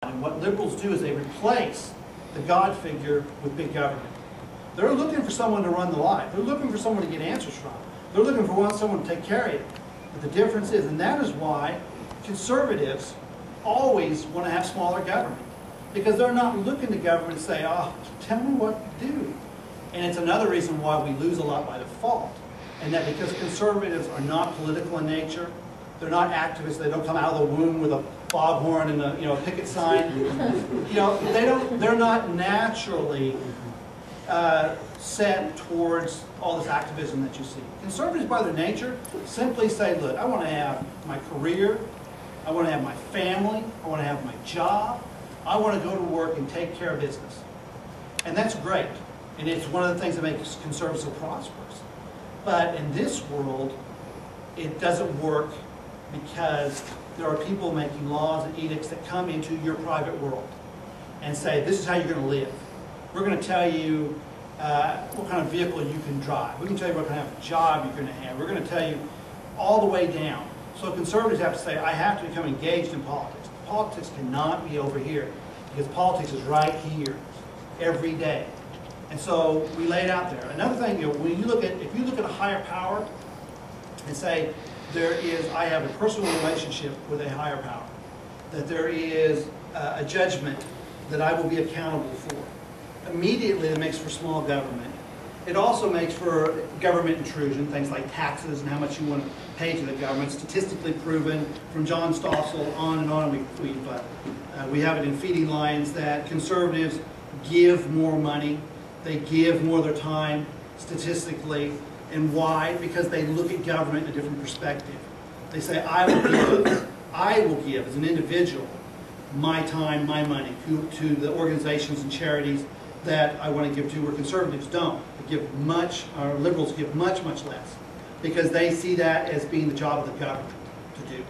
And what liberals do is they replace the God figure with big government. They're looking for someone to run the life. They're looking for someone to get answers from. They're looking for someone to take care of it. But the difference is, and that is why conservatives always want to have smaller government. Because they're not looking to government to say, oh, tell me what to do. And it's another reason why we lose a lot by default. And that because conservatives are not political in nature, they're not activists, they don't come out of the womb with a foghorn and a picket sign. They're not naturally set towards all this activism that you see. Conservatives by their nature simply say, look, I want to have my career, I want to have my family, I want to have my job, I want to go to work and take care of business. And that's great. And it's one of the things that makes conservatives so prosperous. But in this world, it doesn't work because there are people making laws and edicts that come into your private world and say, this is how you're going to live. We're going to tell you what kind of vehicle you can drive. We can tell you what kind of job you're going to have. We're going to tell you all the way down. So conservatives have to say, I have to become engaged in politics. Politics cannot be over here because politics is right here every day. And so we lay it out there. Another thing, when you look at, if you look at a higher power and say, I have a personal relationship with a higher power, that there is a judgment that I will be accountable for. Immediately it makes for small government. It also makes for government intrusion, things like taxes and how much you want to pay to the government, statistically proven from John Stossel on and on. We have it in Feeding Lions that conservatives give more money, they give more of their time statistically. And why? Because they look at government in a different perspective. They say, I will give as an individual my time, my money to the organizations and charities that I want to give to, where conservatives don't. They give much, or liberals give much, much less, because they see that as being the job of the government to do.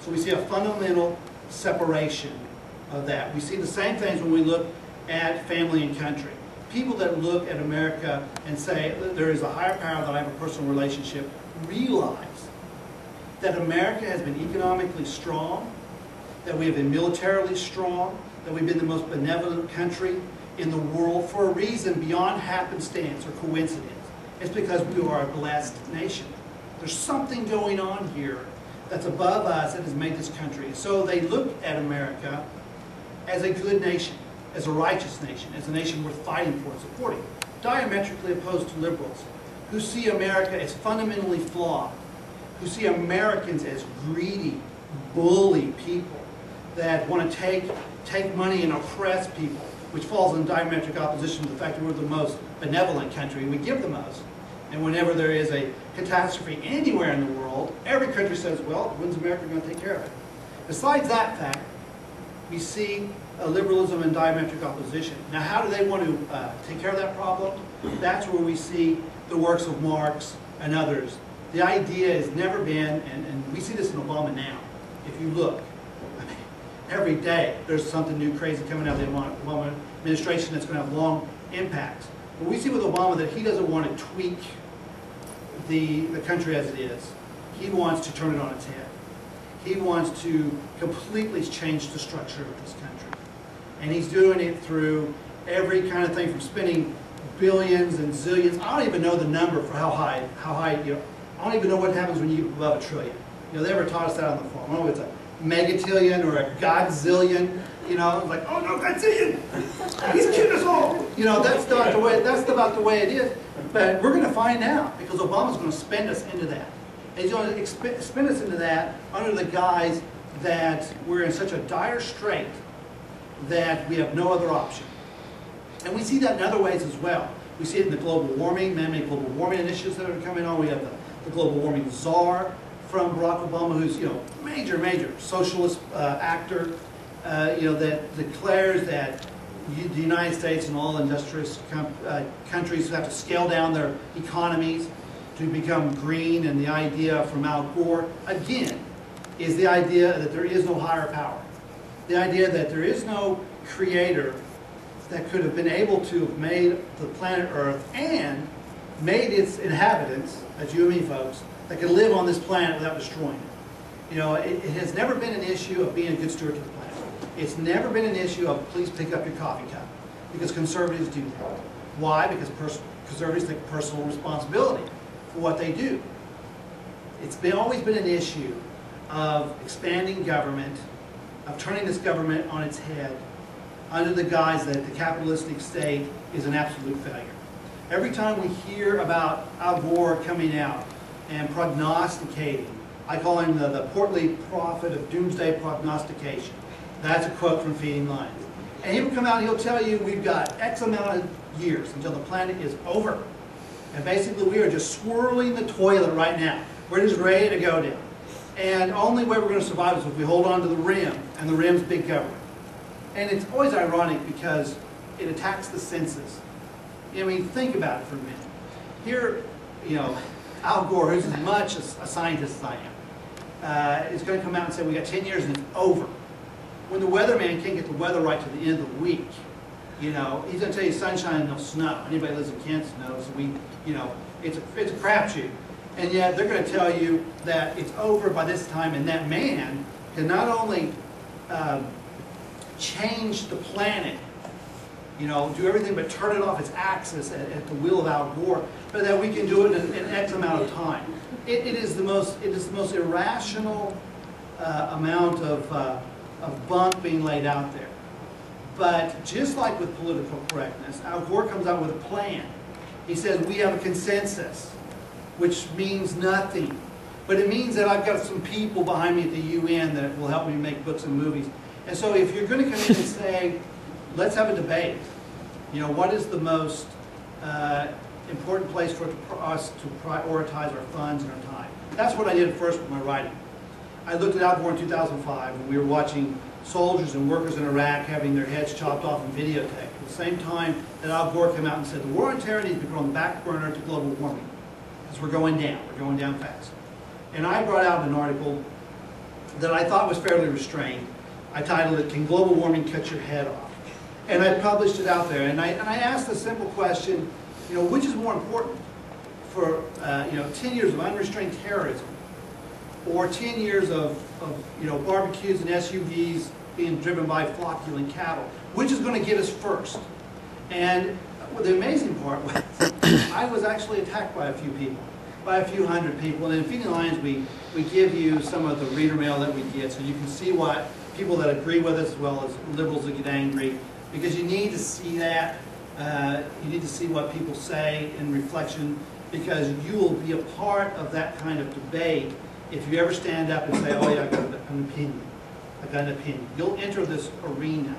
So we see a fundamental separation of that. We see the same things when we look at family and country. People that look at America and say there is a higher power that I have a personal relationship realize that America has been economically strong, that we have been militarily strong, that we've been the most benevolent country in the world for a reason beyond happenstance or coincidence. It's because we are a blessed nation. There's something going on here that's above us that has made this country. So they look at America as a good nation, as a righteous nation, as a nation worth fighting for and supporting. Diametrically opposed to liberals, who see America as fundamentally flawed, who see Americans as greedy, bully people that want to take money and oppress people, which falls in diametric opposition to the fact that we're the most benevolent country and we give the most. And whenever there is a catastrophe anywhere in the world, every country says, well, when's America going to take care of it? Besides that fact, we see liberalism in diametric opposition. Now, how do they want to take care of that problem? That's where we see the works of Marx and others. The idea has never been, and we see this in Obama now, if you look, every day there's something new crazy coming out of the Obama administration that's going to have long impacts. But we see with Obama that he doesn't want to tweak the country as it is. He wants to turn it on its head. He wants to completely change the structure of this country. And he's doing it through every kind of thing, from spending billions and zillions. I don't even know the number for how high, I don't even know what happens when you get above $1 trillion. They ever taught us that on the phone. I don't know if it's a megatillion or a godzillion. It's like, oh no, godzillion! He's kidding us all. That's not the way. That's about the way it is. But we're going to find out, because Obama's going to spend us into that. And he's going to spend us into that under the guise that we're in such a dire strait that we have no other option. And we see that in other ways as well. We see it in the global warming, many global warming initiatives that are coming on. We have the global warming czar from Barack Obama, who's major socialist actor, that declares that the United States and all industrious countries have to scale down their economies to become green. And the idea from Al Gore, again, is the idea that there is no higher power. The idea that there is no creator that could have been able to have made the planet Earth and made its inhabitants, that's you and me folks, that could live on this planet without destroying it. It has never been an issue of being a good steward to the planet. It's never been an issue of please pick up your coffee cup, because conservatives do that. Why? Because conservatives take personal responsibility for what they do. It's always been an issue of expanding government, of turning this government on its head under the guise that the capitalistic state is an absolute failure. Every time we hear about Al Gore coming out and prognosticating, I call him the portly prophet of doomsday prognostication. That's a quote from Feeding Lions. And he'll come out and he'll tell you we've got X amount of years until the planet is over. And basically we are just swirling the toilet right now. We're just ready to go down. And only way we're going to survive is if we hold on to the rim, and the rim's big government. And it's always ironic because it attacks the senses. I mean, think about it for a minute. Here, you know, Al Gore, who's as much a scientist as I am, is going to come out and say we got 10 years and it's over. When the weatherman can't get the weather right to the end of the week, you know, he's going to tell you sunshine and no snow. Anybody who lives in Kansas knows it's a crapshoot. And yet they're going to tell you that it's over by this time, and that man can not only change the planet, you know, do everything but turn it off its axis at the will of Al Gore, but that we can do it in X amount of time. It is the most irrational amount of bunk being laid out there. But just like with political correctness, Al Gore comes out with a plan. He says we have a consensus, which means nothing. But it means that I've got some people behind me at the UN that will help me make books and movies. And so if you're going to come in and say, let's have a debate, you know, what is the most important place for us to prioritize our funds and our time? That's what I did first with my writing. I looked at Al Gore in 2005 when we were watching soldiers and workers in Iraq having their heads chopped off and videotaped. At the same time that Al Gore came out and said the war on terror needs to be put on the back burner to global warming. Because we're going down fast. And I brought out an article that I thought was fairly restrained. I titled it, "Can Global Warming Cut Your Head Off?" And I published it out there. And I asked the simple question, you know, which is more important for, 10 years of unrestrained terrorism or 10 years of barbecues and SUVs being driven by flocculent cattle? Which is going to get us first? And the amazing part was I was actually attacked by a few people, by a few hundred people. And in Feeding Lions, we give you some of the reader mail that we get so you can see what people that agree with us as well as liberals that get angry, because you need to see that. You need to see what people say in reflection, because you will be a part of that kind of debate if you ever stand up and say, oh yeah, I've got an opinion. I've got an opinion. You'll enter this arena,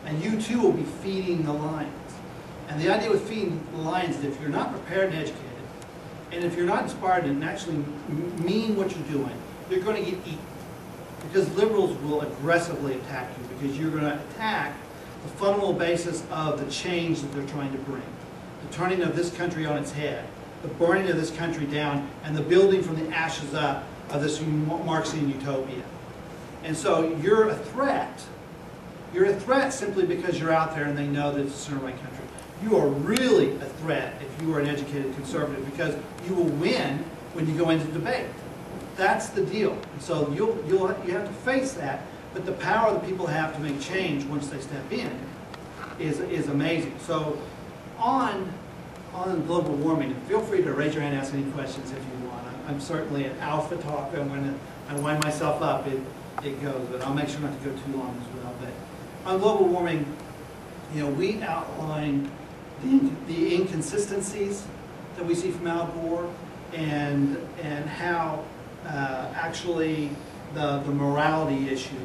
and you too will be feeding the lions. And the idea with feeding the lions is if you're not prepared and educated, and if you're not inspired and actually mean what you're doing, you're going to get eaten. Because liberals will aggressively attack you, because you're going to attack the fundamental basis of the change that they're trying to bring. The turning of this country on its head, the burning of this country down, and the building from the ashes up of this Marxian utopia. And so you're a threat. You're a threat simply because you're out there and they know that it's a center-right country. You are really a threat if you are an educated conservative, because you will win when you go into debate. That's the deal. And so you have to face that, but the power that people have to make change once they step in is amazing. So on global warming, feel free to raise your hand and ask any questions if you want. I'm certainly an alpha talker, and when I wind myself up, it goes, but I'll make sure not to go too long as well. But on global warming, you know, we outline the inconsistencies that we see from Al Gore, and how actually the morality issue